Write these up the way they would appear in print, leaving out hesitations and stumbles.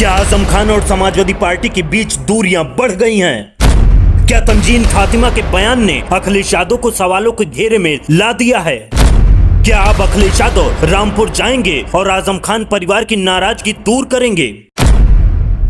क्या आजम खान और समाजवादी पार्टी के बीच दूरियां बढ़ गई हैं? क्या तंजीम फातिमा के बयान ने अखिलेश यादव को सवालों के घेरे में ला दिया है? क्या अब अखिलेश यादव रामपुर जाएंगे और आजम खान परिवार की नाराजगी दूर करेंगे?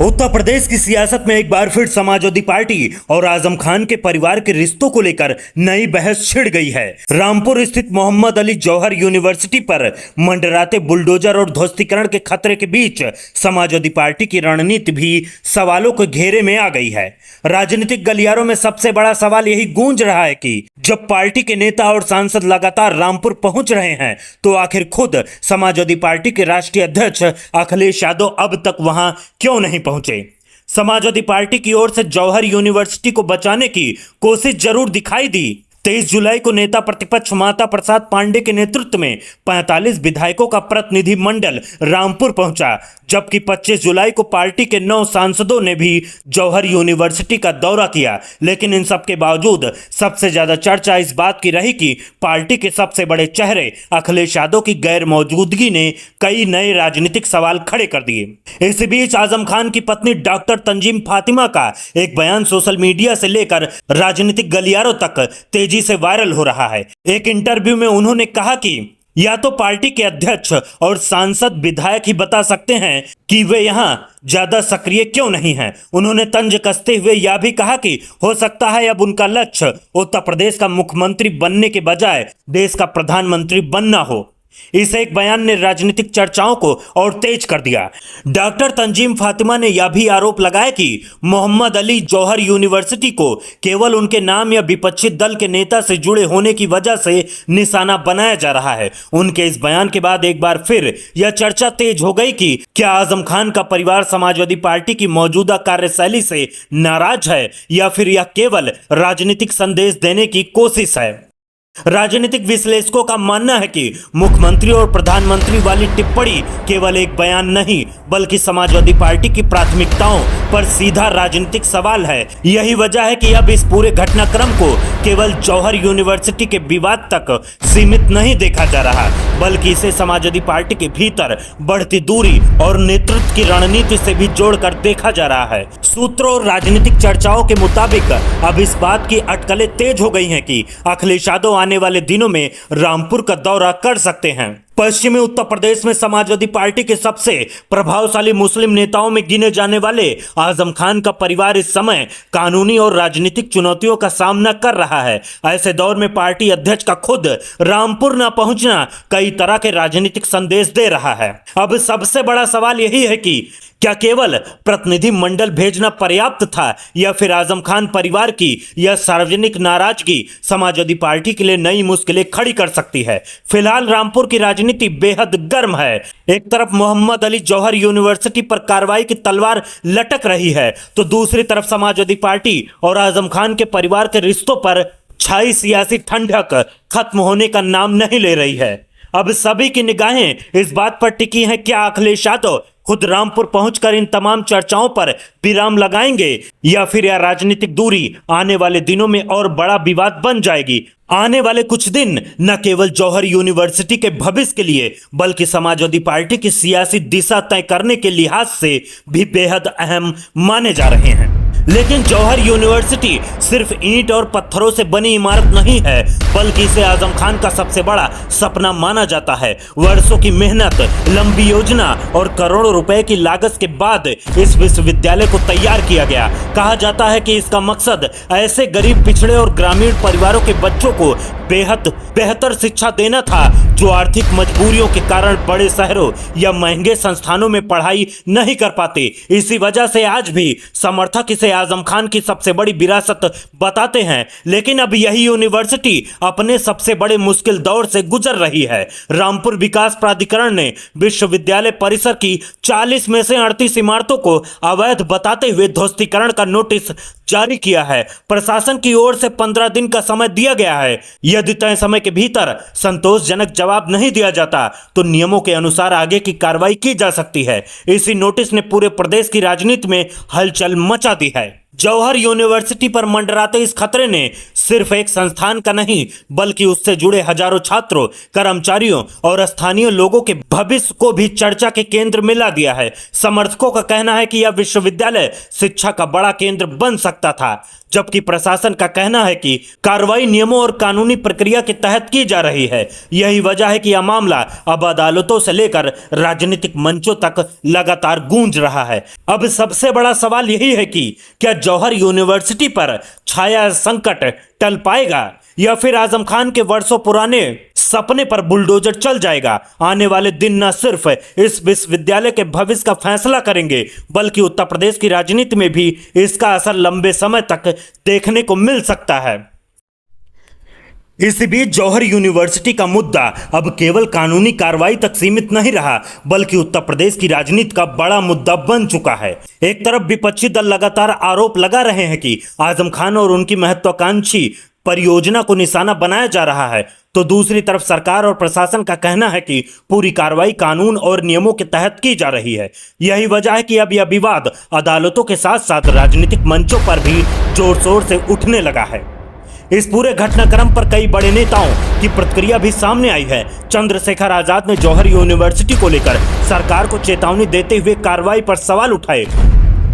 उत्तर प्रदेश की सियासत में एक बार फिर समाजवादी पार्टी और आजम खान के परिवार के रिश्तों को लेकर नई बहस छिड़ गई है। रामपुर स्थित मोहम्मद अली जौहर यूनिवर्सिटी पर मंडराते बुलडोजर और ध्वस्तीकरण के खतरे के बीच समाजवादी पार्टी की रणनीति भी सवालों के घेरे में आ गई है। राजनीतिक गलियारों में सबसे बड़ा सवाल यही गूंज रहा है कि जब पार्टी के नेता और सांसद लगातार रामपुर पहुंच रहे हैं तो आखिर खुद समाजवादी पार्टी के राष्ट्रीय अध्यक्ष अखिलेश यादव अब तक वहां क्यों नहीं पहुंचे? समाजवादी पार्टी की ओर से जौहर यूनिवर्सिटी को बचाने की कोशिश जरूर दिखाई दी। 23 जुलाई को नेता प्रतिपक्ष माता प्रसाद पांडे के नेतृत्व में 45 विधायकों का प्रतिनिधि मंडल रामपुर पहुंचा, जबकि 25 जुलाई को पार्टी के 9 सांसदों ने भी जौहर यूनिवर्सिटी का दौरा किया। लेकिन इन सब के बावजूद सबसे ज्यादा चर्चा इस बात की रही कि पार्टी के सबसे बड़े चेहरे अखिलेश यादव की गैर मौजूदगी ने कई नए राजनीतिक सवाल खड़े कर दिए। इसी बीच आजम खान की पत्नी डॉक्टर तंजीम फातिमा का एक बयान सोशल मीडिया से लेकर राजनीतिक गलियारों तक तेजी से वायरल हो रहा है। एक इंटरव्यू में उन्होंने कहा कि या तो पार्टी के अध्यक्ष और सांसद विधायक ही बता सकते हैं कि वे यहां ज्यादा सक्रिय क्यों नहीं हैं। उन्होंने तंज कसते हुए यह भी कहा कि हो सकता है अब उनका लक्ष्य उत्तर प्रदेश का मुख्यमंत्री बनने के बजाय देश का प्रधानमंत्री बनना हो। इस एक बयान ने राजनीतिक चर्चाओं को और तेज कर दिया। डॉक्टर तंजीम फातिमा ने यह भी आरोप लगाया कि मोहम्मद अली जौहर यूनिवर्सिटी को केवल उनके नाम या विपक्षी दल के नेता से जुड़े होने की वजह से निशाना बनाया जा रहा है। उनके इस बयान के बाद एक बार फिर यह चर्चा तेज हो गई कि क्या आजम खान का परिवार समाजवादी पार्टी की मौजूदा कार्यशैली से नाराज है या फिर यह केवल राजनीतिक संदेश देने की कोशिश है। राजनीतिक विश्लेषकों का मानना है कि मुख्यमंत्री और प्रधानमंत्री वाली टिप्पणी केवल एक बयान नहीं बल्कि समाजवादी पार्टी की प्राथमिकताओं पर सीधा राजनीतिक सवाल है। यही वजह है कि अब इस पूरे घटनाक्रम को केवल जौहर यूनिवर्सिटी के विवाद तक सीमित नहीं देखा जा रहा बल्कि इसे समाजवादी पार्टी के भीतर बढ़ती दूरी और नेतृत्व की रणनीति से भी जोड़कर देखा जा रहा है। सूत्रों और राजनीतिक चर्चाओं के मुताबिक अब इस बात की अटकलें तेज हो गई हैं कि अखिलेश यादव आने वाले दिनों में रामपुर का दौरा कर सकते हैं। पश्चिमी उत्तर प्रदेश में समाजवादी पार्टी के सबसे प्रभावशाली मुस्लिम नेताओं में गिने जाने वाले आजम खान का परिवार इस समय कानूनी और राजनीतिक चुनौतियों का सामना कर रहा है। ऐसे दौर में पार्टी अध्यक्ष का खुद रामपुर न पहुंचना कई तरह के राजनीतिक संदेश दे रहा है। अब सबसे बड़ा सवाल यही है कि क्या केवल प्रतिनिधि मंडल भेजना पर्याप्त था या फिर आजम खान परिवार की यह सार्वजनिक नाराजगी समाजवादी पार्टी के लिए नई मुश्किलें खड़ी कर सकती है। फिलहाल रामपुर की राजनीति बेहद गर्म है। एक तरफ मोहम्मद अली जौहर यूनिवर्सिटी पर कार्रवाई की तलवार लटक रही है तो दूसरी तरफ समाजवादी पार्टी और आजम खान के परिवार के रिश्तों पर छाई सियासी ठंडक खत्म होने का नाम नहीं ले रही है। अब सभी की निगाहें इस बात पर टिकी हैं, क्या अखिलेश यादव खुद रामपुर पहुंचकर इन तमाम चर्चाओं पर विराम लगाएंगे या फिर यह राजनीतिक दूरी आने वाले दिनों में और बड़ा विवाद बन जाएगी। आने वाले कुछ दिन न केवल जौहर यूनिवर्सिटी के भविष्य के लिए बल्कि समाजवादी पार्टी की सियासी दिशा तय करने के लिहाज से भी बेहद अहम माने जा रहे हैं। लेकिन जौहर यूनिवर्सिटी सिर्फ ईंट और पत्थरों से बनी इमारत नहीं है बल्कि इसे आजम खान का सबसे बड़ा सपना माना जाता है। वर्षों की मेहनत, लंबी योजना और करोड़ों रुपए की लागत के बाद इस विश्वविद्यालय को तैयार किया गया। कहा जाता है कि इसका मकसद ऐसे गरीब, पिछड़े और ग्रामीण परिवारों के बच्चों को बेहद बेहतर शिक्षा देना था जो आर्थिक मजबूरियों के कारण बड़े शहरों या महंगे संस्थानों में पढ़ाई नहीं कर पाते। इसी वजह से आज भी समर्थक इसे आजम खान की सबसे बड़ी विरासत बताते हैं। लेकिन अब यही यूनिवर्सिटी अपने सबसे बड़े मुश्किल दौर से गुजर रही है। रामपुर विकास प्राधिकरण ने विश्वविद्यालय परिसर की 40 में से 38 इमारतों को अवैध बताते हुए ध्वस्तीकरण का नोटिस जारी किया है। प्रशासन की ओर से 15 दिन का समय दिया गया है। यदि तय समय के भीतर संतोषजनक जवाब नहीं दिया जाता तो नियमों के अनुसार आगे की कार्रवाई की जा सकती है। इसी नोटिस ने पूरे प्रदेश की राजनीति में हलचल मचा दी है। जौहर यूनिवर्सिटी पर मंडराते इस खतरे ने सिर्फ एक संस्थान का नहीं बल्कि उससे जुड़े हजारों छात्रों, कर्मचारियों और स्थानीय लोगों के भविष्य को भी चर्चा के केंद्र में ला दिया है। समर्थकों का कहना है कि यह विश्वविद्यालय शिक्षा का बड़ा केंद्र बन सकता था, जबकि प्रशासन का कहना है कि कार्रवाई नियमों और कानूनी प्रक्रिया के तहत की जा रही है। यही वजह है कि यह मामला अब अदालतों से लेकर राजनीतिक मंचों तक लगातार गूंज रहा है। अब सबसे बड़ा सवाल यही है कि क्या जौहर यूनिवर्सिटी पर छाया संकट टल पाएगा या फिर आजम खान के वर्षों पुराने सपने पर बुलडोजर चल जाएगा। आने वाले दिन न सिर्फ इस विश्वविद्यालय के भविष्य का फैसला करेंगे बल्कि उत्तर प्रदेश की राजनीति में भी इसका असर लंबे समय तक देखने को मिल सकता है। इसी बीच जौहर यूनिवर्सिटी का मुद्दा अब केवल कानूनी कार्रवाई तक सीमित नहीं रहा बल्कि उत्तर प्रदेश की राजनीति का बड़ा मुद्दा बन चुका है। एक तरफ विपक्षी दल लगातार आरोप लगा रहे हैं कि आजम खान और उनकी महत्वाकांक्षी परियोजना को निशाना बनाया जा रहा है, तो दूसरी तरफ सरकार और प्रशासन का कहना है कि पूरी कार्रवाई कानून और नियमों के तहत की जा रही है। यही वजह है कि अब यह विवाद अदालतों के साथ साथ राजनीतिक मंचों पर भी जोर शोर से उठने लगा है। इस पूरे घटनाक्रम पर कई बड़े नेताओं की प्रतिक्रिया भी सामने आई है। चंद्रशेखर आजाद ने जौहर यूनिवर्सिटी को लेकर सरकार को चेतावनी देते हुए कार्रवाई पर सवाल उठाए।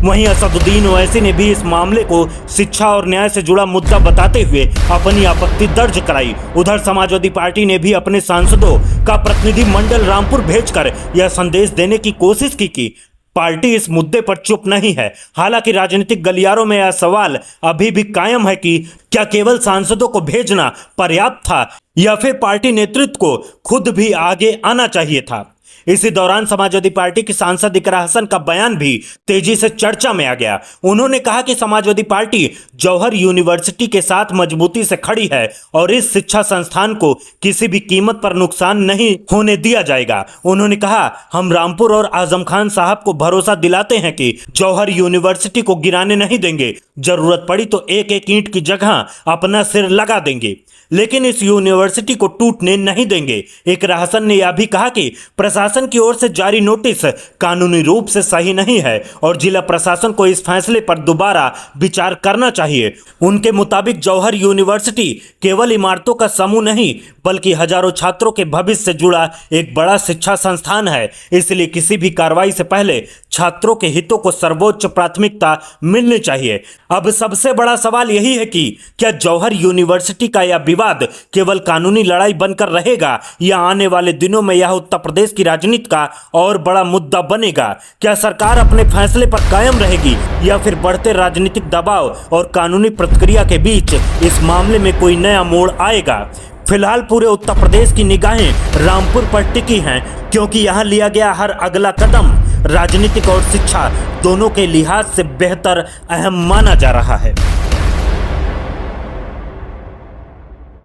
वहीं असदुद्दीन ओवैसी ने भी इस मामले को शिक्षा और न्याय से जुड़ा मुद्दा बताते हुए अपनी आपत्ति दर्ज कराई। उधर समाजवादी पार्टी ने भी अपने सांसदों का प्रतिनिधि मंडल रामपुर भेजकर यह संदेश देने की कोशिश की कि पार्टी इस मुद्दे पर चुप नहीं है। हालांकि राजनीतिक गलियारों में यह सवाल अभी भी कायम है कि क्या केवल सांसदों को भेजना पर्याप्त था या फिर पार्टी नेतृत्व को खुद भी आगे आना चाहिए था। इसी दौरान समाजवादी पार्टी की सांसद इकरा हसन का बयान भी तेजी से चर्चा में आ गया। उन्होंने कहा कि समाजवादी पार्टी जौहर यूनिवर्सिटी के साथ मजबूती से खड़ी है और इस शिक्षा संस्थान को किसी भी कीमत पर नुकसान नहीं होने दिया जाएगा। उन्होंने कहा, हम रामपुर और आजम खान साहब को भरोसा दिलाते हैं कि जौहर यूनिवर्सिटी को गिराने नहीं देंगे, जरूरत पड़ी तो एक एक ईंट की जगह अपना सिर लगा देंगे, लेकिन इस यूनिवर्सिटी को टूटने नहीं देंगे। इकरा हसन ने यह भी कहा कि प्रशासन की ओर से जारी नोटिस कानूनी रूप से सही नहीं है और जिला प्रशासन को इस फैसले पर दोबारा विचार करना चाहिए। उनके मुताबिक जौहर यूनिवर्सिटी केवल इमारतों का समूह नहीं बल्कि हजारों छात्रों के भविष्य से जुड़ा एक बड़ा शिक्षा संस्थान है। इसलिए किसी भी कार्रवाई से पहले छात्रों के हितों को सर्वोच्च प्राथमिकता मिलनी चाहिए। अब सबसे बड़ा सवाल यही है कि क्या जौहर यूनिवर्सिटी का यह विवाद केवल कानूनी लड़ाई बनकर रहेगा या आने वाले दिनों में यह उत्तर प्रदेश की राजनीति का और बड़ा मुद्दा बनेगा। क्या सरकार अपने फैसले पर कायम रहेगी या फिर बढ़ते राजनीतिक दबाव और कानूनी प्रक्रिया के बीच इस मामले में कोई नया मोड़ आएगा। फिलहाल पूरे उत्तर प्रदेश की निगाहें रामपुर पर टिकी हैं क्योंकि यहां लिया गया हर अगला कदम राजनीतिक और शिक्षा दोनों के लिहाज से बेहतर अहम माना जा रहा है।